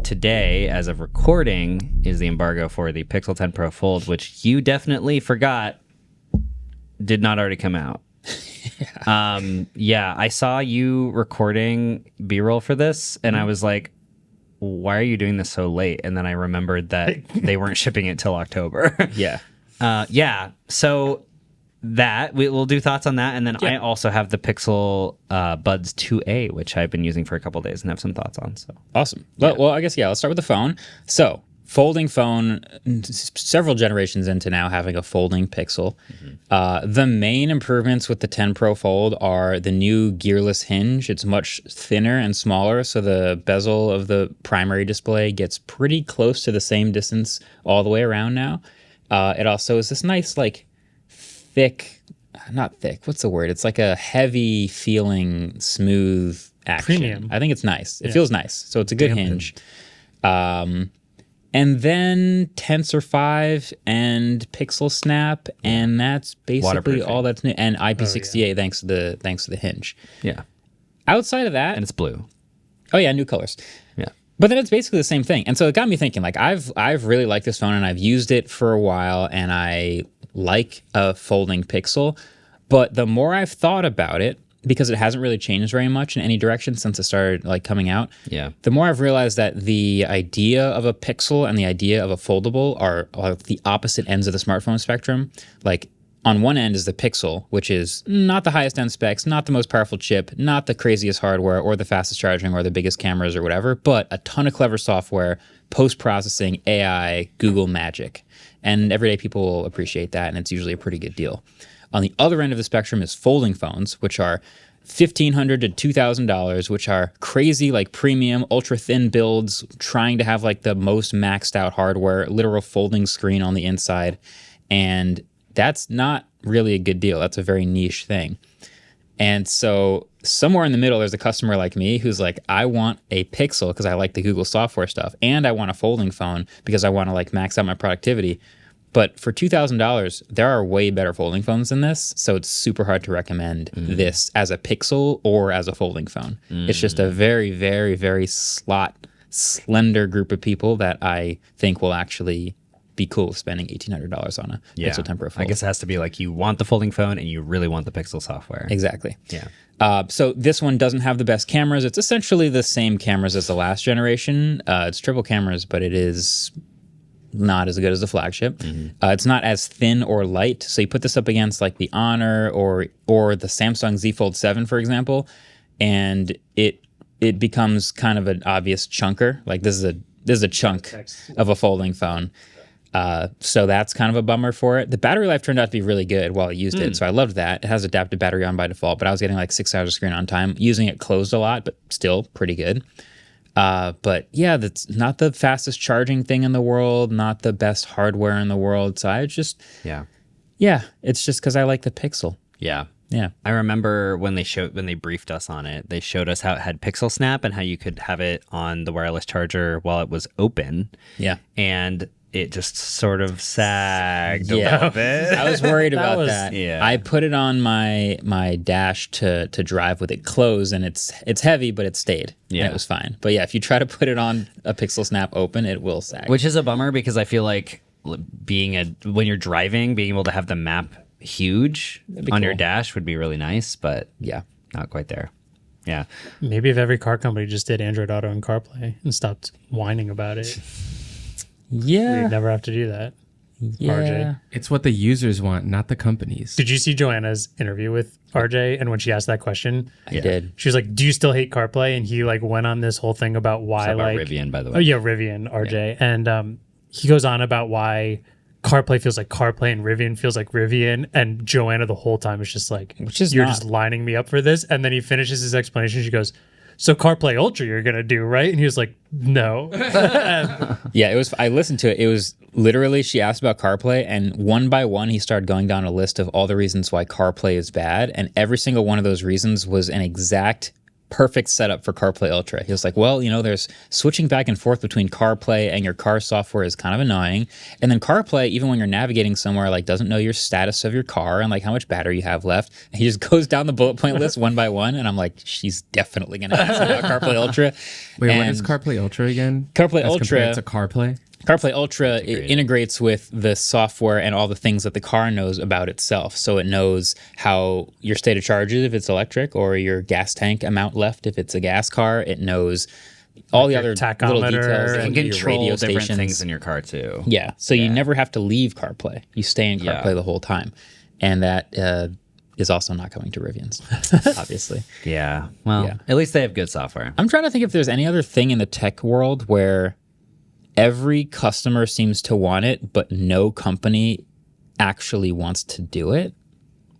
today, as of recording, is the embargo for the Pixel 10 Pro Fold, which you definitely forgot did not already come out. I saw you recording B-roll for this, and I was like, why are you doing this so late? And then I remembered that they weren't shipping it till October. So that we'll do thoughts on that, and then I also have the Pixel Buds 2a, which I've been using for a couple of days and have some thoughts on. So awesome. Well, I guess let's start with the phone. So folding phone, several generations into now having a folding Pixel. The main improvements with the 10 Pro Fold are the new gearless hinge. It's much thinner and smaller, so the bezel of the primary display gets pretty close to the same distance all the way around now. It also is this nice, like, not thick, what's the word? It's like a heavy feeling, smooth action. Premium. I think it's nice. It feels nice. So it's a good hinge. And then Tensor 5 and Pixel Snap, and that's basically all that's new. And IP68 thanks to the hinge. Yeah. Outside of that, And it's blue. oh yeah, new colors. Yeah. But then it's basically the same thing. And so it got me thinking, like, I've really liked this phone and I've used it for a while and I like a folding Pixel. But the more I've thought about it, because it hasn't really changed very much in any direction since it started like coming out. Yeah. The more I've realized that the idea of a Pixel and the idea of a foldable are the opposite ends of the smartphone spectrum. Like, on one end is the Pixel, which is not the highest end specs, not the most powerful chip, not the craziest hardware or the fastest charging or the biggest cameras or whatever, but a ton of clever software, post-processing, AI, Google magic. And everyday people will appreciate that, and it's usually a pretty good deal. On the other end of the spectrum is folding phones, which are $1,500 to $2,000, which are crazy, like premium, ultra thin builds, trying to have like the most maxed out hardware, literal folding screen on the inside. And that's not really a good deal. That's a very niche thing. And so somewhere in the middle, there's a customer like me who's like, I want a Pixel because I like the Google software stuff, and I want a folding phone because I want to like max out my productivity. But for $2,000, there are way better folding phones than this, so it's super hard to recommend this as a Pixel or as a folding phone. It's just a very, very, very slender group of people that I think will actually be cool with spending $1,800 on a Pixel 10 Pro Fold. I guess it has to be like you want the folding phone and you really want the Pixel software. Exactly. Yeah. So this one doesn't have the best cameras. It's essentially the same cameras as the last generation. It's triple cameras, but it is not as good as the flagship. It's not as thin or light. So you put this up against like the Honor or the Samsung Z Fold 7, for example, and it becomes kind of an obvious chunker. Like this is a chunk of a folding phone. So that's kind of a bummer for it. The battery life turned out to be really good while I used it, so I loved that. It has adaptive battery on by default, but I was getting like 6 hours of screen on time. Using it closed a lot, but still pretty good. But yeah, that's not the fastest charging thing in the world, not the best hardware in the world. So I just, it's just because I like the Pixel. Yeah. Yeah. I remember when they briefed us on it, they showed us how it had Pixel Snap and how you could have it on the wireless charger while it was open. Yeah. And it just sort of sagged a little bit. I was worried about that. Yeah. I put it on my dash to drive with it closed, and it's heavy, but it stayed. Yeah. And it was fine. But yeah, if you try to put it on a Pixel Snap open, it will sag. Which is a bummer because I feel like when you're driving, being able to have the map huge on your dash would be really nice, but yeah, not quite there. Yeah. Maybe if every car company just did Android Auto and CarPlay and stopped whining about it. Yeah. We'd never have to do that. Yeah. RJ. It's what the users want, not the companies. Did you see Joanna's interview with RJ? And when she asked that question, I did. She was like, "Do you still hate CarPlay?" And he like went on this whole thing about why, about Rivian, by the way. Oh yeah, Rivian, RJ, and he goes on about why CarPlay feels like CarPlay and Rivian feels like Rivian. And Joanna the whole time is just like, "You're just lining me up for this." And then he finishes his explanation. She goes, "So CarPlay Ultra you're gonna do, right?" And he was like, "No." Yeah, it was. I listened to it. It was literally, she asked about CarPlay, and one by one he started going down a list of all the reasons why CarPlay is bad, and every single one of those reasons was an exact perfect setup for CarPlay Ultra. He was like, well, there's switching back and forth between CarPlay and your car software is kind of annoying. And then CarPlay, even when you're navigating somewhere, like doesn't know your status of your car and like how much battery you have left. And he just goes down the bullet point list one by one. And I'm like, she's definitely going to ask about CarPlay Ultra. Wait, what is CarPlay Ultra again? CarPlay As Ultra. compared to CarPlay? CarPlay Ultra integrates with the software and all the things that the car knows about itself. So it knows how your state of charge is if it's electric, or your gas tank amount left if it's a gas car. It knows all the other little details. It can your control radio different stations. things in your car too. Yeah. So you never have to leave CarPlay. You stay in CarPlay the whole time. And that is also not coming to Rivian's, obviously. Yeah. Well, at least they have good software. I'm trying to think if there's any other thing in the tech world where every customer seems to want it, but no company actually wants to do it.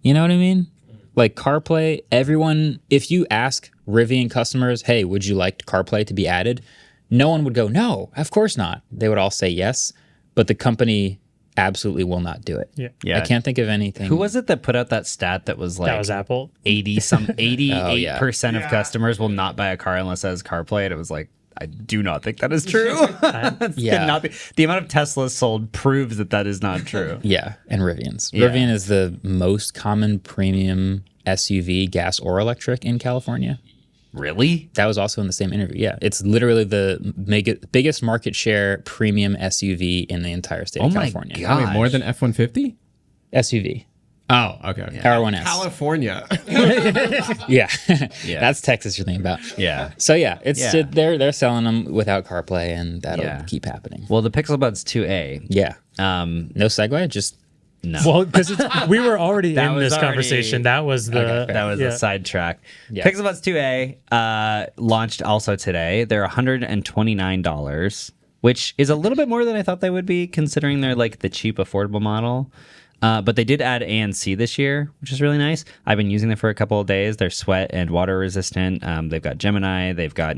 You know what I mean? Like CarPlay, everyone, if you ask Rivian customers, hey, would you like CarPlay to be added? No one would go, no, of course not. They would all say yes, but the company absolutely will not do it. Yeah. I can't think of anything. Who was it that put out that stat that was like That was Apple. 88% of customers will not buy a car unless it has CarPlay? And it was like, I do not think that is true. Cannot be. The amount of Teslas sold proves that is not true. Yeah, and Rivian's. Yeah. Rivian is the most common premium SUV, gas or electric, in California. Really? That was also in the same interview. Yeah, it's literally the biggest market share premium SUV in the entire state of California. My God. Wait, more than F-150? SUV. Oh, okay. R1S. California. Yeah. That's Texas you're thinking about. Yeah. So yeah, they're selling them without CarPlay, and that'll keep happening. Well, the Pixel Buds 2A. Yeah. No segue, just No. Well, because we were already That in was this already- conversation. That was the That was a sidetrack. Yeah. Pixel Buds 2A launched also today. They're $129, which is a little bit more than I thought they would be, considering they're like the cheap, affordable model. But they did add ANC this year, which is really nice. I've been using them for a couple of days. They're sweat and water resistant. They've got Gemini. They've got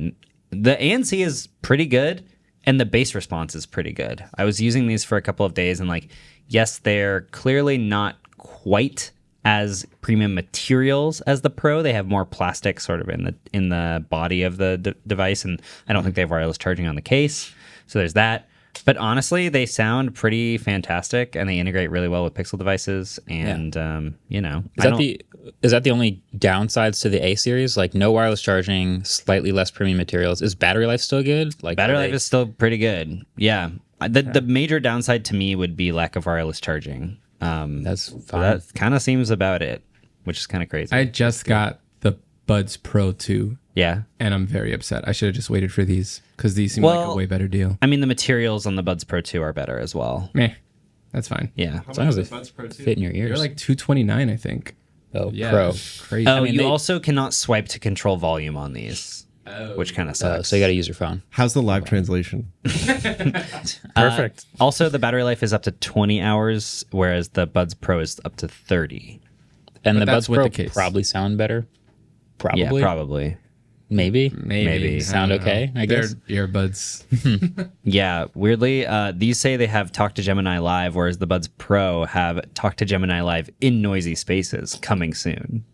the ANC is pretty good, and the bass response is pretty good. I was using these for a couple of days, and like, yes, they're clearly not quite as premium materials as the Pro. They have more plastic sort of in the body of the device, and I don't think they have wireless charging on the case. So there's that. But honestly, they sound pretty fantastic, and they integrate really well with Pixel devices. And is that the only downsides to the A series? Like no wireless charging, slightly less premium materials. Is battery life still good? Like battery life is still pretty good. Yeah. The major downside to me would be lack of wireless charging. That's fine. So that kind of seems about it, which is kind of crazy. I just got the Buds Pro 2. Yeah. And I'm very upset. I should have just waited for these because these seem like a way better deal. I mean, the materials on the Buds Pro 2 are better as well. Meh. That's fine. Yeah. As long as they fit in your ears. They're like $229, I think. Oh, Yeah, Pro. crazy. Oh, you also cannot swipe to control volume on these, which kind of sucks. So you got to use your phone. How's the live translation? perfect. Also, the battery life is up to 20 hours, whereas the Buds Pro is up to 30. And But the that's Buds with Pro the case. probably sound better. Probably. Yeah, probably. Maybe. Maybe. Sound I don't know. okay, I They're guess. earbuds. Yeah, weirdly, these say they have Talk to Gemini Live, whereas the Buds Pro have Talk to Gemini Live in noisy spaces coming soon.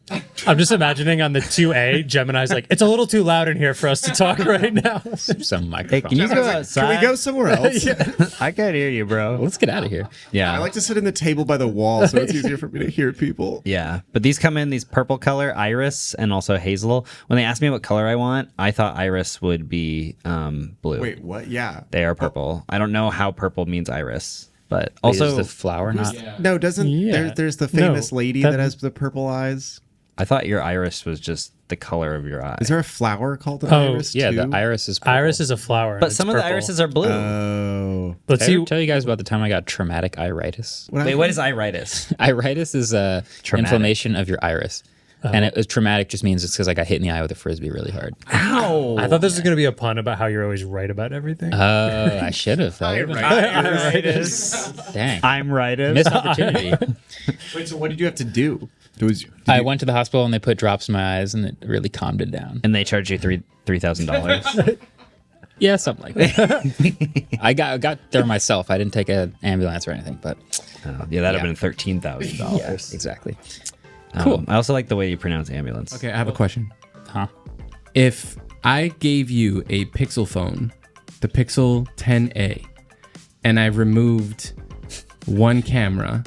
I'm just imagining on the 2A, Gemini's like, it's a little too loud in here for us to talk right now. Some microphone. Can you go outside? Can we go somewhere else? I can't hear you, bro. Let's get out of here. Yeah. I like to sit in the table by the wall, so it's easier for me to hear people. Yeah, but these come in these purple color, iris, and also hazel. When they asked me what color I want, I thought iris would be blue. Wait, what? Yeah. They are purple. I don't know how purple means iris, but Wait, also is the flower not? No, doesn't Yeah. there's the famous No, lady that- that has the purple eyes? I thought your iris was just the color of your eye. Is there a flower called an Oh, iris? Yeah, too? the iris is purple. Iris is a flower. But some of the irises are blue. Oh. Let's Did I see. ever tell you guys about the time I got traumatic iritis? Wait, what is iritis? Iritis is a Traumatic. inflammation of your iris. And it was traumatic just means it's because I got hit in the eye with a frisbee really hard. Ow! I thought this was going to be a pun about how you're always right about everything. I should have. Iritis. Dang. I'm righted. Missed opportunity. Wait, so what did you have to do? I went to the hospital and they put drops in my eyes and it really calmed it down. And they charge you $3,000. Yeah, something like that. I got there myself. I didn't take an ambulance or anything, but Yeah, that'd have been $13,000. yes, exactly. Cool. I also like the way you pronounce ambulance. Okay, I have a question. Huh? If I gave you a Pixel phone, the Pixel 10a, and I removed one camera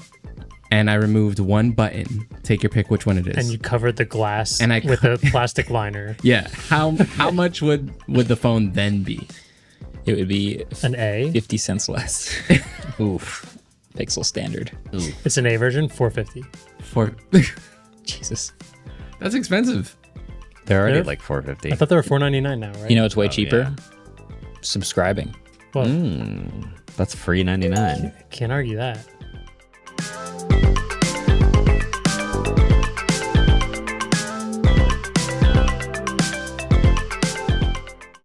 and I removed one button, take your pick which one it is. And you covered the glass And with a plastic liner. Yeah. How much would the phone then be? It would be An A. 50 cents less. Oof. Pixel standard. It's an A version, $450. Jesus. That's expensive. They're already They're- like $450. I thought they were $499 now, right? You know it's way Oh, cheaper? yeah. Subscribing. Well, That's free 99. can't argue that.